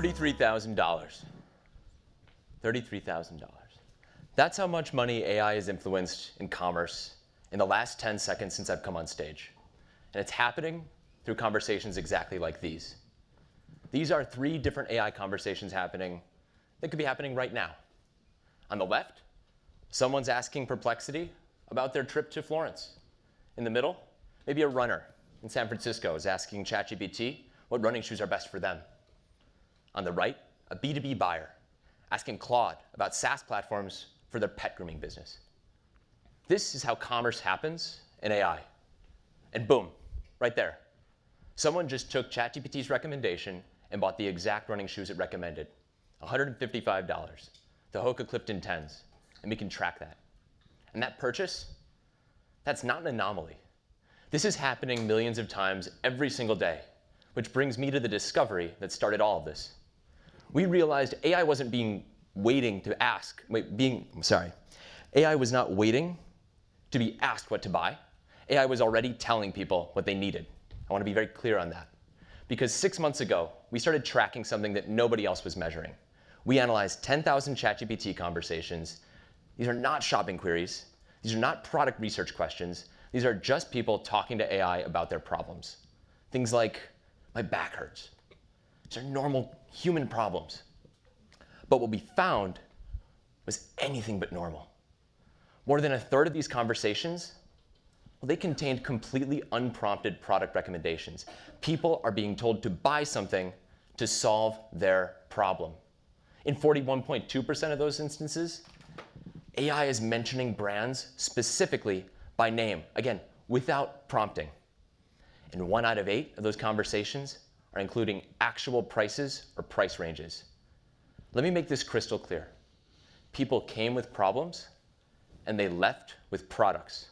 $33,000. $33,000. That's how much money AI has influenced in commerce in the last 10 seconds since I've come on stage. And it's happening through conversations exactly like these. These are 3 different AI conversations happening that could be happening right now. On the left, someone's asking Perplexity about their trip to Florence. In the middle, maybe a runner in San Francisco is asking ChatGPT what running shoes are best for them. On the right, a B2B buyer asking Claude about SaaS platforms for their pet grooming business. This is how commerce happens in AI. And boom, right there. Someone just took ChatGPT's recommendation and bought the exact running shoes it recommended. $155, the Hoka Clifton 10s, and we can track that. And that purchase, that's not an anomaly. This is happening millions of times every single day, which brings me to the discovery that started all of this. We realized AI wasn't AI was not waiting to be asked what to buy. AI was already telling people what they needed. I want to be very clear on that. Because 6 months ago, we started tracking something that nobody else was measuring. We analyzed 10,000 ChatGPT conversations. These are not shopping queries. These are not product research questions. These are just people talking to AI about their problems. Things like, my back hurts. These are normal human problems. But what we found was anything but normal. More than a third of these conversations, well, they contained completely unprompted product recommendations. People are being told to buy something to solve their problem. In 41.2% of those instances, AI is mentioning brands specifically by name, again, without prompting. And 1 out of 8 of those conversations are including actual prices or price ranges. Let me make this crystal clear. People came with problems, and they left with products.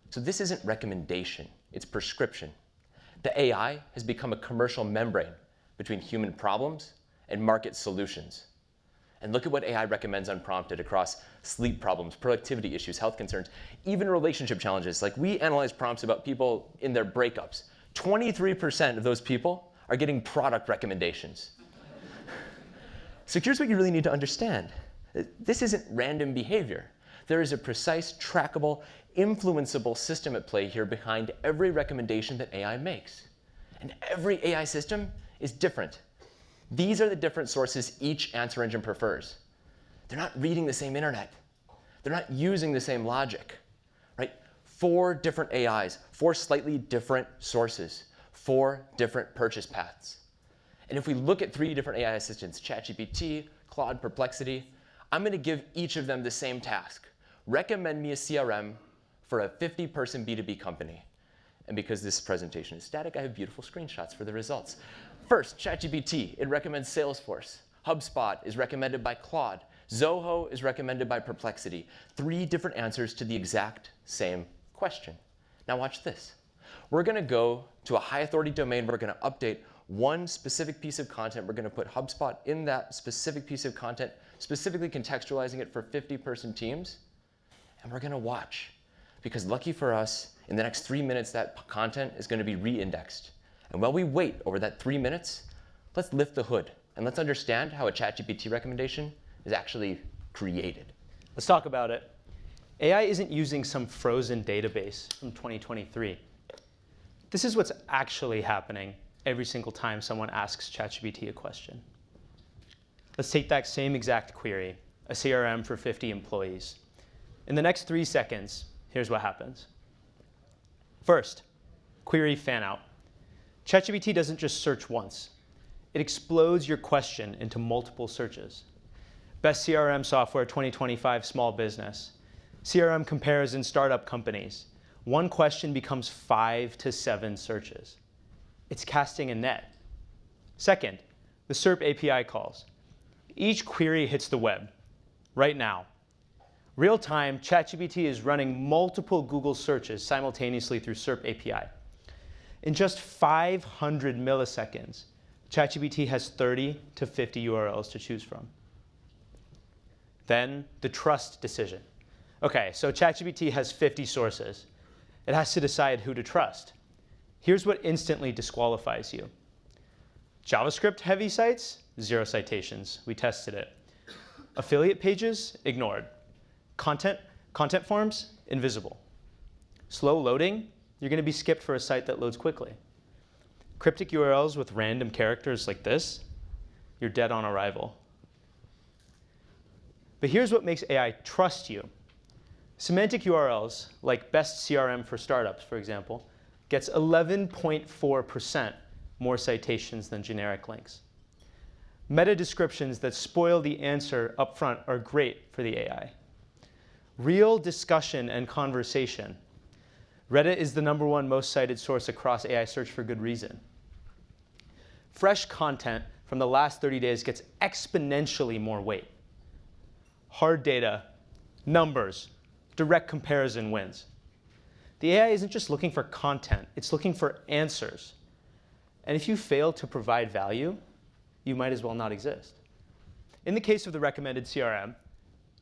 So this isn't recommendation, it's prescription. The AI has become a commercial membrane between human problems and market solutions. And look at what AI recommends unprompted across sleep problems, productivity issues, health concerns, even relationship challenges. Like, we analyze prompts about people in their breakups. 23% of those people are getting product recommendations. So here's what you really need to understand. This isn't random behavior. There is a precise, trackable, influenceable system at play here behind every recommendation that AI makes. And every AI system is different. These are the different sources each answer engine prefers. They're not reading the same internet. They're not using the same logic, right? 4 different AIs, 4 slightly different sources, 4 different purchase paths. And if we look at 3 different AI assistants, ChatGPT, Claude, Perplexity, I'm going to give each of them the same task. Recommend me a CRM for a 50-person B2B company. And because this presentation is static, I have beautiful screenshots for the results. First, ChatGPT, it recommends Salesforce. HubSpot is recommended by Claude. Zoho is recommended by Perplexity. 3 different answers to the exact same question. Now watch this. We're going to go to a high authority domain. We're going to update one specific piece of content. We're going to put HubSpot in that specific piece of content, specifically contextualizing it for 50-person teams. And we're going to watch. Because lucky for us, in the next 3 minutes, that content is going to be re-indexed. And while we wait over that 3 minutes, let's lift the hood and let's understand how a ChatGPT recommendation is actually created. Let's talk about it. AI isn't using some frozen database from 2023. This is what's actually happening every single time someone asks ChatGPT a question. Let's take that same exact query, a CRM for 50 employees. In the next 3 seconds, here's what happens. First, query fan out. ChatGPT doesn't just search once. It explodes your question into multiple searches. Best CRM software 2025 small business. CRM comparison startup companies. One question becomes 5 to 7 searches. It's casting a net. Second, the SERP API calls. Each query hits the web, right now. Real time, ChatGPT is running multiple Google searches simultaneously through SERP API. In just 500 milliseconds, ChatGPT has 30 to 50 URLs to choose from. Then the trust decision. Okay, so ChatGPT has 50 sources. It has to decide who to trust. Here's what instantly disqualifies you. JavaScript-heavy sites, 0 citations. We tested it. Affiliate pages, ignored. Content forms, invisible. Slow loading, you're going to be skipped for a site that loads quickly. Cryptic URLs with random characters like this, you're dead on arrival. But here's what makes AI trust you. Semantic URLs, like best CRM for startups, for example, gets 11.4% more citations than generic links. Meta descriptions that spoil the answer up front are great for the AI. Real discussion and conversation. Reddit is the #1 most cited source across AI search for good reason. Fresh content from the last 30 days gets exponentially more weight. Hard data, numbers, direct comparison wins. The AI isn't just looking for content, it's looking for answers. And if you fail to provide value, you might as well not exist. In the case of the recommended CRM,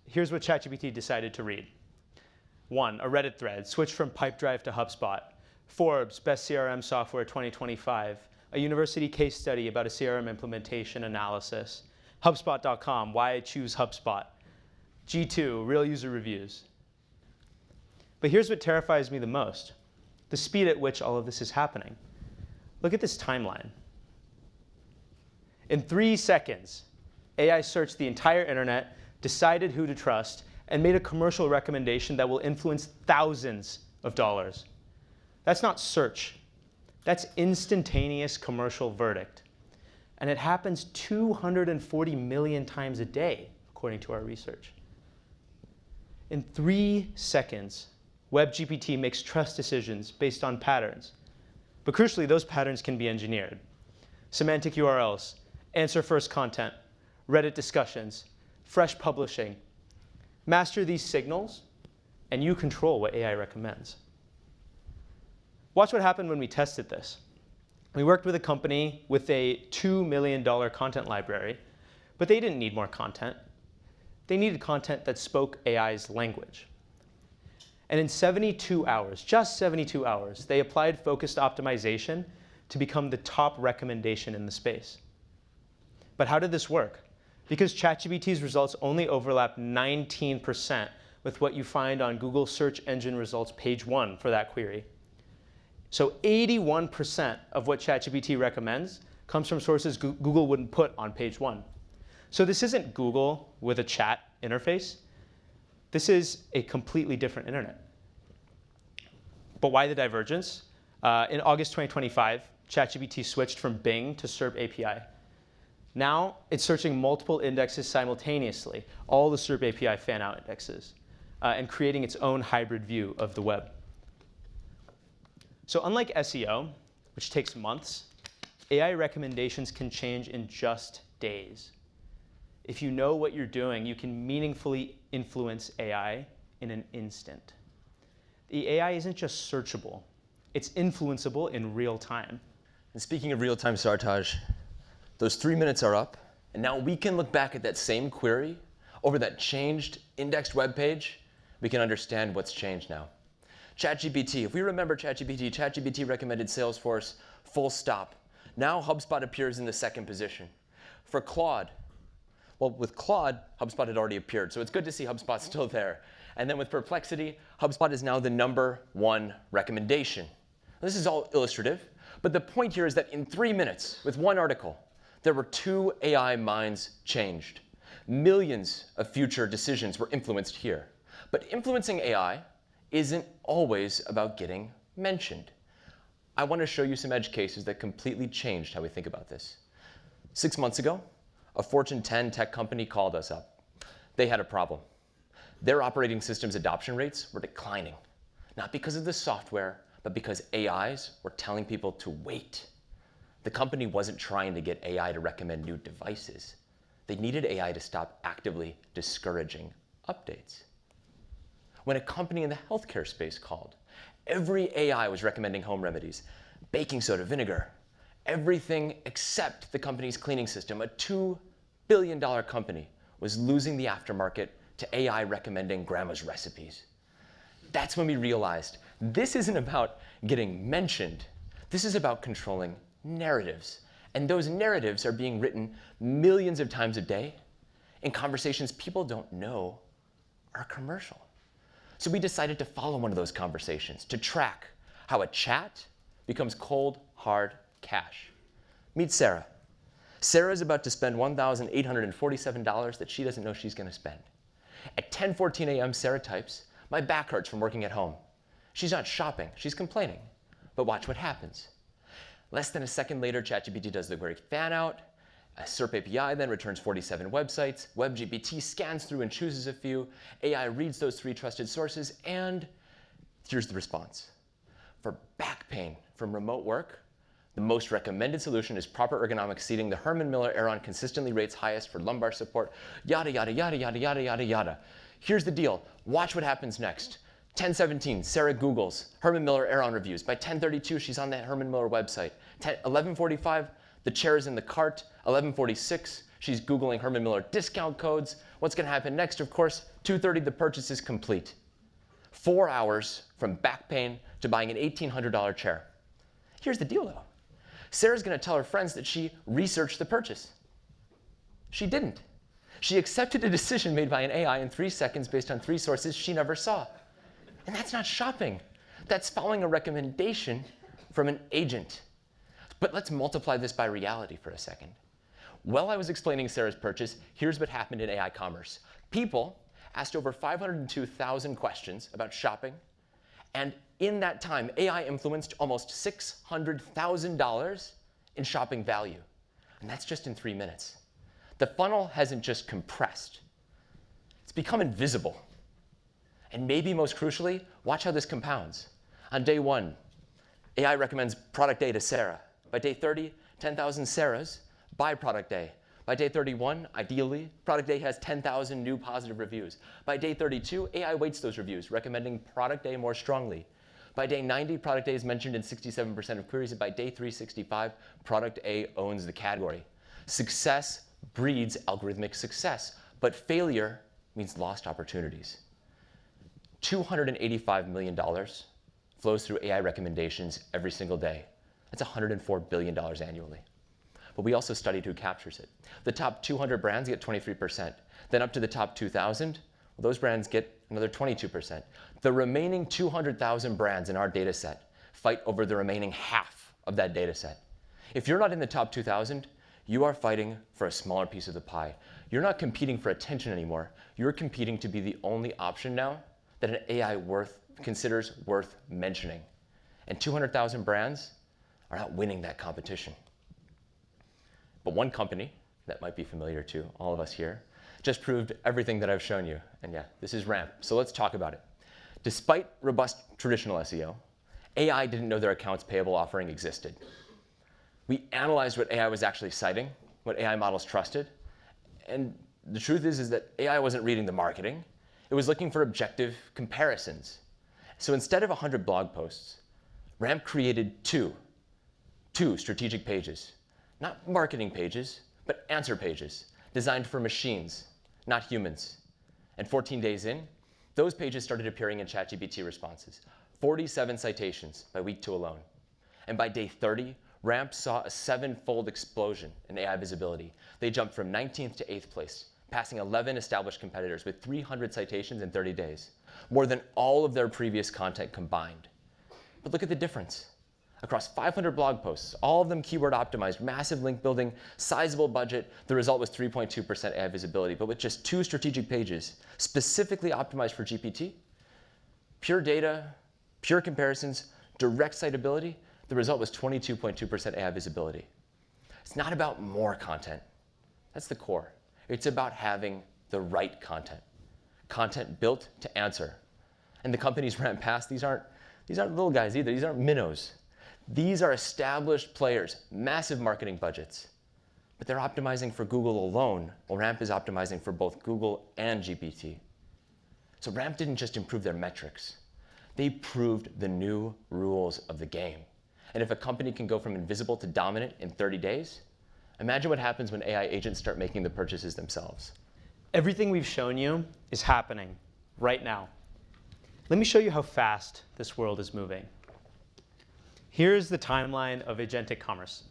here's what ChatGPT decided to read. 1, a Reddit thread, switch from Pipedrive to HubSpot. Forbes, best CRM software 2025. A university case study about a CRM implementation analysis. HubSpot.com, why I choose HubSpot. G2, real user reviews. But here's what terrifies me the most, the speed at which all of this is happening. Look at this timeline. In 3 seconds, AI searched the entire internet, decided who to trust, and made a commercial recommendation that will influence thousands of dollars. That's not search. That's instantaneous commercial verdict. And it happens 240 million times a day, according to our research. In 3 seconds, WebGPT makes trust decisions based on patterns. But crucially, those patterns can be engineered. Semantic URLs, answer-first content, Reddit discussions, fresh publishing. Master these signals, and you control what AI recommends. Watch what happened when we tested this. We worked with a company with a $2 million content library, but they didn't need more content. They needed content that spoke AI's language. And in 72 hours, just 72 hours, they applied focused optimization to become the top recommendation in the space. But how did this work? Because ChatGPT's results only overlap 19% with what you find on Google search engine results page 1 for that query. So 81% of what ChatGPT recommends comes from sources Google wouldn't put on page 1. So this isn't Google with a chat interface. This is a completely different internet. But why the divergence? In August 2025, ChatGPT switched from Bing to SERP API. Now it's searching multiple indexes simultaneously, all the SERP API fan-out indexes, and creating its own hybrid view of the web. So unlike SEO, which takes months, AI recommendations can change in just days. If you know what you're doing, you can meaningfully influence AI in an instant. The AI isn't just searchable, it's influenceable in real time. And speaking of real time, Sartaj, those 3 minutes are up, and now we can look back at that same query over that changed indexed web page. We can understand what's changed now. ChatGPT, if we remember ChatGPT recommended Salesforce full stop. Now HubSpot appears in the 2nd position. For Claude, well, with Claude, HubSpot had already appeared, so it's good to see HubSpot still there. And then with Perplexity, HubSpot is now the #1 recommendation. This is all illustrative, but the point here is that in 3 minutes, with one article, there were 2 AI minds changed. Millions of future decisions were influenced here. But influencing AI isn't always about getting mentioned. I want to show you some edge cases that completely changed how we think about this. 6 months ago, a Fortune 10 tech company called us up. They had a problem. Their operating system's adoption rates were declining, not because of the software, but because AIs were telling people to wait. The company wasn't trying to get AI to recommend new devices. They needed AI to stop actively discouraging updates. When a company in the healthcare space called, every AI was recommending home remedies, baking soda, vinegar, everything except the company's cleaning system. A $2 billion company was losing the aftermarket to AI recommending grandma's recipes. That's when we realized this isn't about getting mentioned. This is about controlling narratives. And those narratives are being written millions of times a day in conversations people don't know are commercial. So we decided to follow one of those conversations to track how a chat becomes cold, hard cash. Meet Sarah. Sarah is about to spend $1,847 that she doesn't know she's going to spend. At 10:14 a.m., Sarah types, "My back hurts from working at home." She's not shopping, she's complaining. But watch what happens. Less than a second later, ChatGPT does the query fan out. A SERP API then returns 47 websites. WebGPT scans through and chooses a few. AI reads those 3 trusted sources, and here's the response. For back pain from remote work, the most recommended solution is proper ergonomic seating. The Herman Miller Aeron consistently rates highest for lumbar support. Yada, yada, yada, yada, yada, yada, yada. Here's the deal. Watch what happens next. 10:17, Sarah Googles Herman Miller Aeron reviews. By 10:32, she's on that Herman Miller website. 11:45, the chair is in the cart. 11:46, she's Googling Herman Miller discount codes. What's going to happen next? Of course, 2:30, the purchase is complete. 4 hours from back pain to buying an $1,800 chair. Here's the deal, though. Sarah's going to tell her friends that she researched the purchase. She didn't. She accepted a decision made by an AI in 3 seconds based on 3 sources she never saw. And that's not shopping. That's following a recommendation from an agent. But let's multiply this by reality for a second. While I was explaining Sarah's purchase, here's what happened in AI commerce. People asked over 502,000 questions about shopping, and in that time, AI influenced almost $600,000 in shopping value. And that's just in 3 minutes. The funnel hasn't just compressed, it's become invisible. And maybe most crucially, watch how this compounds. On day 1, AI recommends product A to Sarah. By day 30, 10,000 Sarahs buy product A. By day 31, ideally, product A has 10,000 new positive reviews. By day 32, AI weights those reviews, recommending product A more strongly. By day 90, product A is mentioned in 67% of queries, and by day 365, product A owns the category. Success breeds algorithmic success, but failure means lost opportunities. $285 million flows through AI recommendations every single day. That's $104 billion annually. But we also studied who captures it. The top 200 brands get 23%. Then up to the top 2,000, well, those brands get another 22%. The remaining 200,000 brands in our data set fight over the remaining half of that data set. If you're not in the top 2,000, you are fighting for a smaller piece of the pie. You're not competing for attention anymore. You're competing to be the only option now that an AI considers worth mentioning. And 200,000 brands are not winning that competition. But one company that might be familiar to all of us here just proved everything that I've shown you. And yeah, this is Ramp. So let's talk about it. Despite robust traditional SEO, AI didn't know their accounts payable offering existed. We analyzed what AI was actually citing, what AI models trusted. And the truth is that AI wasn't reading the marketing. It was looking for objective comparisons. So instead of 100 blog posts, Ramp created two strategic pages. Not marketing pages, but answer pages, designed for machines, not humans. And 14 days in, those pages started appearing in ChatGPT responses. 47 citations by week 2 alone. And by day 30, Ramp saw a 7-fold explosion in AI visibility. They jumped from 19th to 8th place, passing 11 established competitors with 300 citations in 30 days, more than all of their previous content combined. But look at the difference. Across 500 blog posts, all of them keyword optimized, massive link building, sizable budget, the result was 3.2% AI visibility. But with just 2 strategic pages, specifically optimized for GPT, pure data, pure comparisons, direct citability, the result was 22.2% AI visibility. It's not about more content. That's the core. It's about having the right content. Content built to answer. And the companies Ramp past, these aren't little guys either. These aren't minnows. These are established players, massive marketing budgets. But they're optimizing for Google alone, while Ramp is optimizing for both Google and GPT. So Ramp didn't just improve their metrics. They proved the new rules of the game. And if a company can go from invisible to dominant in 30 days, imagine what happens when AI agents start making the purchases themselves. Everything we've shown you is happening right now. Let me show you how fast this world is moving. Here's the timeline of agentic commerce.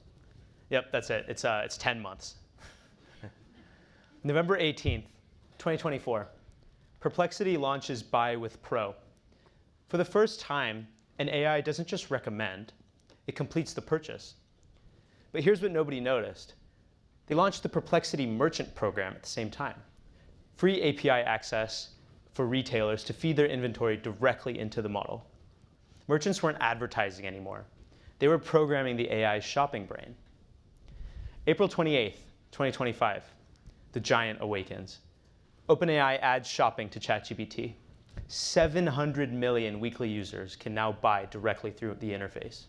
Yep, that's it. It's 10 months. November 18th, 2024, Perplexity launches Buy with Pro. For the first time, an AI doesn't just recommend, it completes the purchase. But here's what nobody noticed. They launched the Perplexity Merchant program at the same time. Free API access for retailers to feed their inventory directly into the model. Merchants weren't advertising anymore. They were programming the AI's shopping brain. April 28th, 2025, the giant awakens. OpenAI adds shopping to ChatGPT. 700 million weekly users can now buy directly through the interface.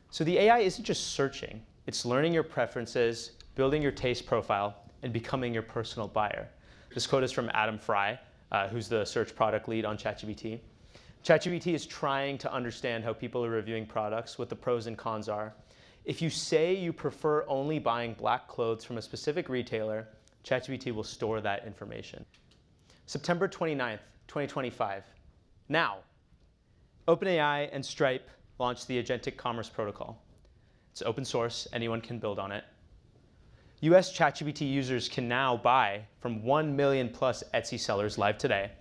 So the AI isn't just searching. It's learning your preferences, building your taste profile, and becoming your personal buyer. This quote is from Adam Fry, who's the search product lead on ChatGPT. ChatGPT is trying to understand how people are reviewing products, what the pros and cons are. If you say you prefer only buying black clothes from a specific retailer, ChatGPT will store that information. September 29th, 2025. Now, OpenAI and Stripe launched the Agentic Commerce Protocol. It's open source, anyone can build on it. US ChatGPT users can now buy from 1 million plus Etsy sellers live today,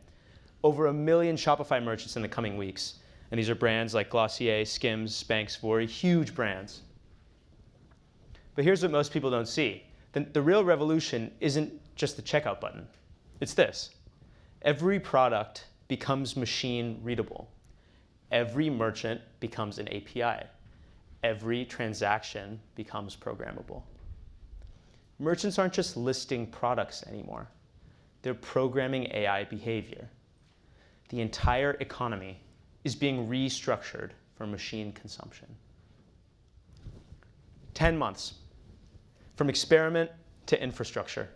over 1 million Shopify merchants in the coming weeks. And these are brands like Glossier, Skims, Spanx, Vori, huge brands. But here's what most people don't see. The real revolution isn't just the checkout button. It's this. Every product becomes machine readable. Every merchant becomes an API. Every transaction becomes programmable. Merchants aren't just listing products anymore. They're programming AI behavior. The entire economy is being restructured for machine consumption. 10 months, from experiment to infrastructure.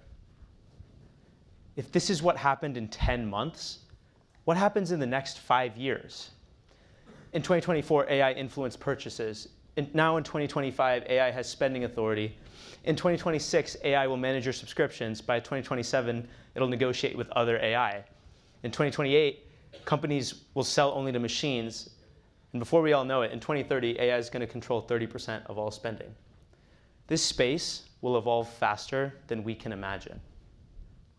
If this is what happened in 10 months, what happens in the next 5 years? In 2024, AI influenced purchases. Now in 2025, AI has spending authority. In 2026, AI will manage your subscriptions. By 2027, it'll negotiate with other AI. In 2028, companies will sell only to machines. And before we all know it, in 2030, AI is going to control 30% of all spending. This space will evolve faster than we can imagine.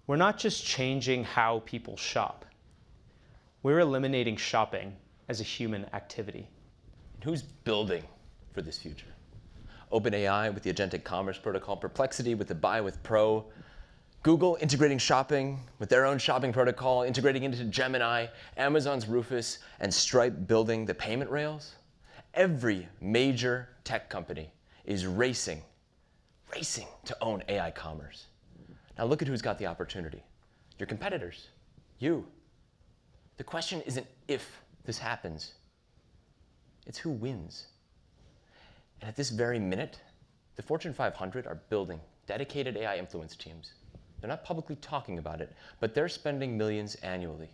We're not just changing how people shop. We're eliminating shopping as a human activity. Who's building for this future? OpenAI with the Agentic Commerce Protocol, Perplexity with the Buy with Pro, Google integrating shopping with their own shopping protocol, integrating into Gemini, Amazon's Rufus, and Stripe building the payment rails. Every major tech company is racing to own AI commerce. Now look at who's got the opportunity. Your competitors, you. The question isn't if this happens, it's who wins. And at this very minute, the Fortune 500 are building dedicated AI influence teams. They're not publicly talking about it, but they're spending millions annually,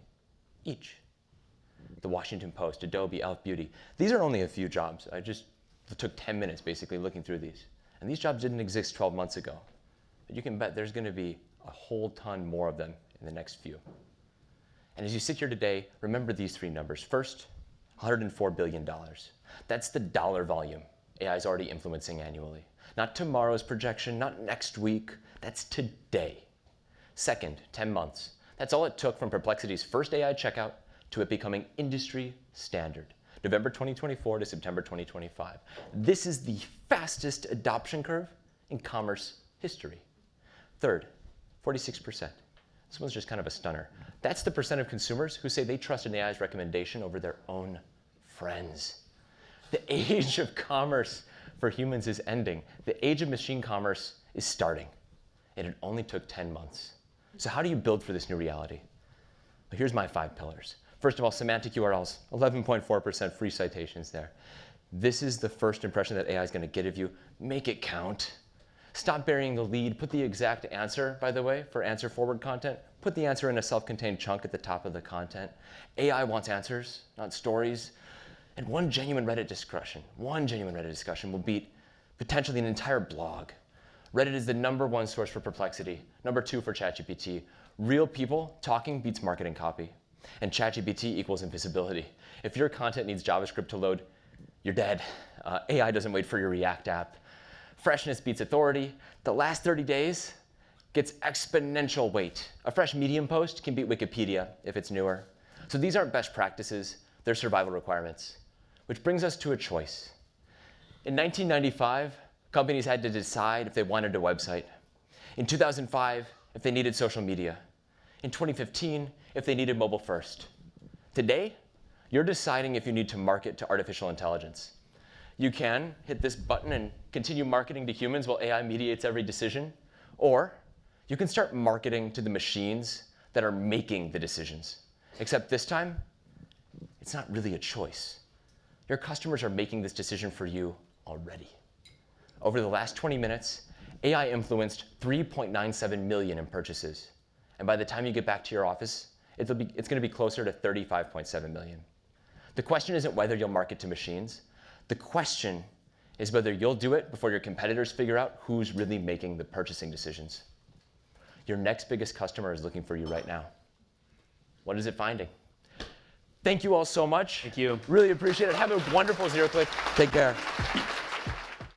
each. The Washington Post, Adobe, Elf Beauty. These are only a few jobs. I just took 10 minutes basically looking through these. And these jobs didn't exist 12 months ago. But you can bet there's going to be a whole ton more of them in the next few. And as you sit here today, remember these three numbers. First, $104 billion. That's the dollar volume AI is already influencing annually. Not tomorrow's projection, not next week. That's today. Second, 10 months. That's all it took from Perplexity's first AI checkout to it becoming industry standard. November 2024 to September 2025. This is the fastest adoption curve in commerce history. Third, 46%. This one's just kind of a stunner. That's the percent of consumers who say they trust an AI's recommendation over their own friends. The age of commerce for humans is ending. The age of machine commerce is starting. And it only took 10 months. So how do you build for this new reality? Well, here's my 5 pillars. First of all, semantic URLs, 11.4% free citations there. This is the first impression that AI is going to get of you. Make it count. Stop burying the lead. Put the exact answer, by the way, for answer forward content. Put the answer in a self-contained chunk at the top of the content. AI wants answers, not stories. And one genuine Reddit discussion will beat potentially an entire blog. Reddit is the #1 source for Perplexity, #2 for ChatGPT. Real people talking beats marketing copy. And ChatGPT equals invisibility. If your content needs JavaScript to load, you're dead. AI doesn't wait for your React app. Freshness beats authority. The last 30 days gets exponential weight. A fresh Medium post can beat Wikipedia if it's newer. So these aren't best practices, they're survival requirements. Which brings us to a choice. In 1995, companies had to decide if they wanted a website. In 2005, if they needed social media. In 2015, if they needed mobile first. Today, you're deciding if you need to market to artificial intelligence. You can hit this button and continue marketing to humans while AI mediates every decision, or you can start marketing to the machines that are making the decisions. Except this time, it's not really a choice. Your customers are making this decision for you already. Over the last 20 minutes, AI influenced 3.97 million in purchases. And by the time you get back to your office, it's going to be closer to 35.7 million. The question isn't whether you'll market to machines. The question is whether you'll do it before your competitors figure out who's really making the purchasing decisions. Your next biggest customer is looking for you right now. What is it finding? Thank you all so much. Thank you. Really appreciate it. Have a wonderful Zero Click. Take care.